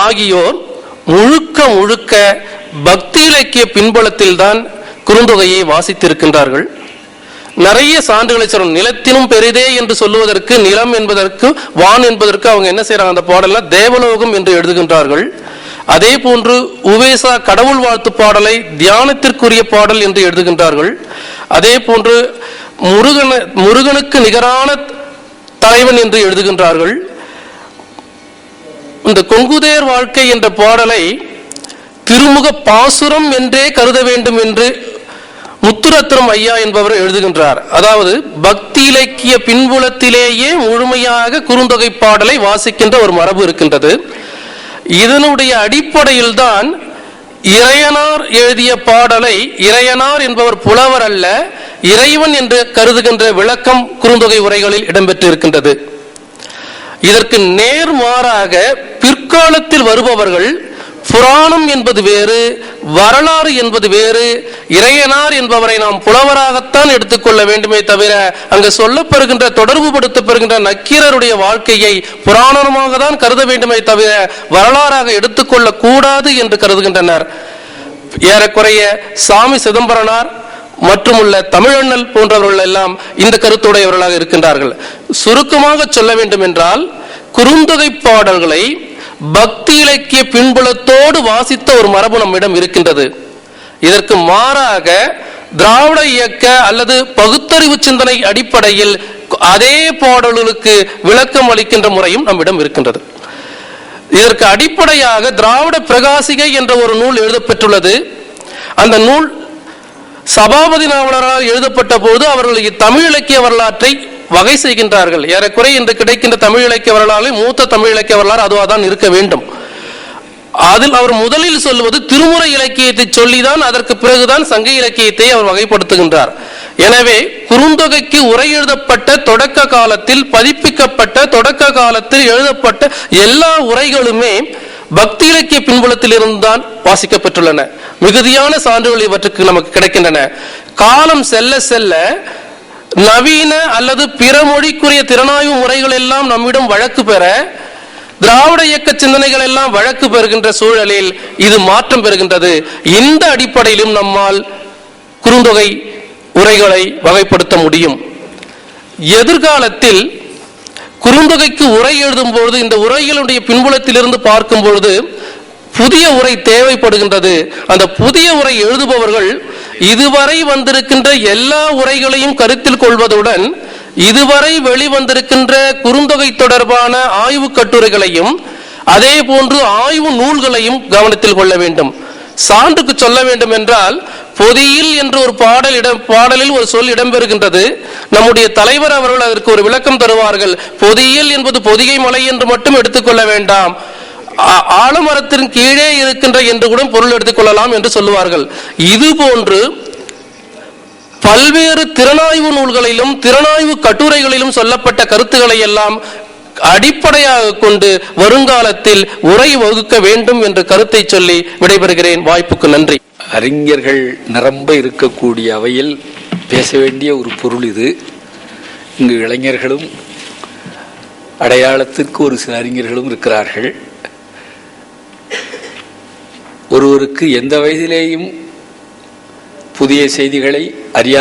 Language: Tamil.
ஆகியோர் முழுக்க முழுக்க பக்தி இலக்கிய பின்புலத்தில் தான் குறுந்தொகையை வாசித்திருக்கின்றார்கள். நிறைய சான்றுகளை சொல்றோம். நிலத்தினும் பெரிதே என்று சொல்லுவதற்கு, நிலம் என்பதற்கு, வான் என்பதற்கு அவங்க என்ன செய்யறாங்க, அந்த பாடல்ல தேவலோகம் என்று எழுதுகின்றார்கள். அதே போன்று உவேசா கடவுள் வாழ்த்து பாடலை தியானத்திற்குரிய பாடல் என்று எழுதுகின்றார்கள். அதே போன்று முருகனுக்கு நிகரான தலைவன் என்று எழுதுகின்றார்கள். இந்த கொங்குதேர் வாழ்க்கை என்ற பாடலை திருமுக பாசுரம் என்றே கருத வேண்டும் என்று முத்துரத்னம் ஐயா என்பவர் எழுதுகின்றார். அதாவது பக்தி இலக்கிய பின்புலத்திலேயே முழுமையாக குறுந்தொகை பாடலை வாசிக்கின்ற ஒரு மரபு இருக்கின்றது. இதனுடைய அடிப்படையில் தான் இறையனார் எழுதிய பாடலை, இறையனார் என்பவர் புலவர் அல்ல, இறைவன் என்று கருதுகின்ற விளக்கம் குறுந்தொகை உரைகளில் இடம்பெற்றிருக்கின்றது. இதற்கு நேர்மாறாக பிற்காலத்தில் வருபவர்கள் புராணம் என்பது வேறு, வரலாறு என்பது வேறு, இறையனார் என்பவரை நாம் புலவராகத்தான் எடுத்துக்கொள்ள வேண்டுமே தவிர அங்கு சொல்லப்படுகின்ற தொடர்பு படுத்தப்படுகின்ற நக்கீரருடைய வாழ்க்கையை புராணமாக தான் கருத வேண்டுமே தவிர வரலாறாக எடுத்துக்கொள்ள கூடாது என்று கருதுகின்றனர். ஏறக்குறைய சாமி சிதம்பரனார் மற்றும் உள்ள தமிழண்ணல் போன்றவர்கள் எல்லாம் இந்த கருத்துடையவர்களாக இருக்கின்றார்கள். சுருக்கமாக சொல்ல வேண்டும் என்றால், குறுந்தொகை பாடல்களை பக்தி இலக்கிய பின்புலத்தோடு வாசித்த ஒரு மரபு நம்மிடம் இருக்கின்றது. இதற்கு மாறாக திராவிட இயக்க அல்லது பகுத்தறிவு சிந்தனை அடிப்படையில் அதே பாடல்களுக்கு விளக்கம் அளிக்கின்ற முறையும் நம்மிடம் இருக்கின்றது. இதற்கு அடிப்படையாக திராவிட பிரகாசிகை என்ற ஒரு நூல் எழுதப்பெற்றுள்ளது. அந்த நூல் சபாபதி நாவலரால் எழுதப்பட்ட போது அவர்கள் தமிழ் இலக்கிய வரலாற்றை வகை செய்கின்றார்கள். ஏறக்குறை இன்று கிடைக்கின்ற தமிழ் இலக்கிய வரலாறு மூத்த தமிழ் இலக்கிய வரலாறு அதுவாதான் இருக்க வேண்டும். அதில் அவர் முதலில் சொல்வது திருமுறை இலக்கியத்தை சொல்லிதான் அதற்கு பிறகுதான் சங்க இலக்கியத்தை அவர் வகைப்படுத்துகின்றார். எனவே குறுந்தொகைக்கு உரை எழுதப்பட்ட தொடக்க காலத்தில், பதிப்பிக்கப்பட்ட தொடக்க காலத்தில் எழுதப்பட்ட எல்லா உரைகளுமே பக்தி இலக்கிய பின்புலத்தில் இருந்துதான் வாசிக்கப்பட்டுள்ளன. மிகுதியான சான்றுகள் இவற்றுக்கு நமக்கு கிடைக்கின்றன. காலம் செல்ல செல்ல நவீன அல்லது பிற மொழிக்குரிய திறனாய்வு முறைகள் எல்லாம் நம்மிடம் வழக்கு பெற, திராவிட இயக்க சிந்தனைகள் எல்லாம் வழக்கு பெறுகின்ற சூழலில் இது மாற்றம் பெறுகின்றது. இந்த அடிப்படையிலும் நம்மால் குறுந்தொகை உரைகளை வகைப்படுத்த முடியும். எதிர்காலத்தில் குறுந்தொகைக்கு உரை எழுதும் பொழுது, இந்த உரைகளுடைய பின்புலத்திலிருந்து பார்க்கும் பொழுது புதிய உரை தேவைப்படுகின்றது. அந்த புதிய உரை எழுதுபவர்கள் இதுவரை வந்திருக்கின்ற எல்லா உரைகளையும் கருத்தில் கொள்வதுடன் இதுவரை வெளிவந்திருக்கின்ற குறுந்தொகை தொடர்பான ஆய்வு கட்டுரைகளையும் அதே போன்று ஆய்வு நூல்களையும் கவனத்தில் கொள்ள வேண்டும். சான்றுக்கு சொல்ல வேண்டும் என்றால், பொதியில் என்று ஒரு பாடலில் ஒரு சொல் இடம்பெறுகின்றது. நம்முடைய தலைவர் அவர்கள் அதற்கு ஒரு விளக்கம் தருவார்கள். பொதியில் என்பது பொதிகை மலை என்று மட்டும் எடுத்துக்கொள்ள வேண்டாம், ஆலமரத்தின் கீழே இருக்கின்ற என்று கூட பொருள் எடுத்துக்கொள்ளலாம் என்று சொல்லுவார்கள். இது போன்று பல்வேறு திறனாய்வு நூல்களிலும் திறனாய்வு கட்டுரைகளிலும் சொல்லப்பட்ட கருத்துக்களை எல்லாம் அடிப்படையாக கொண்டு வருங்காலத்தில் உரை வகுக்க வேண்டும் என்ற கருத்தை சொல்லி விடைபெறுகிறேன். வாய்ப்புக்கு நன்றி. அறிஞர்கள் நிரம்ப இருக்கக்கூடிய அவையில் பேச வேண்டிய ஒரு பொருள் இது. இங்கு இளைஞர்களும் அடையாளத்திற்கு ஒரு சில அறிஞர்களும் இருக்கிறார்கள். ஒருவருக்கு எந்த வயதிலேயும் புதிய செய்திகளை அறிய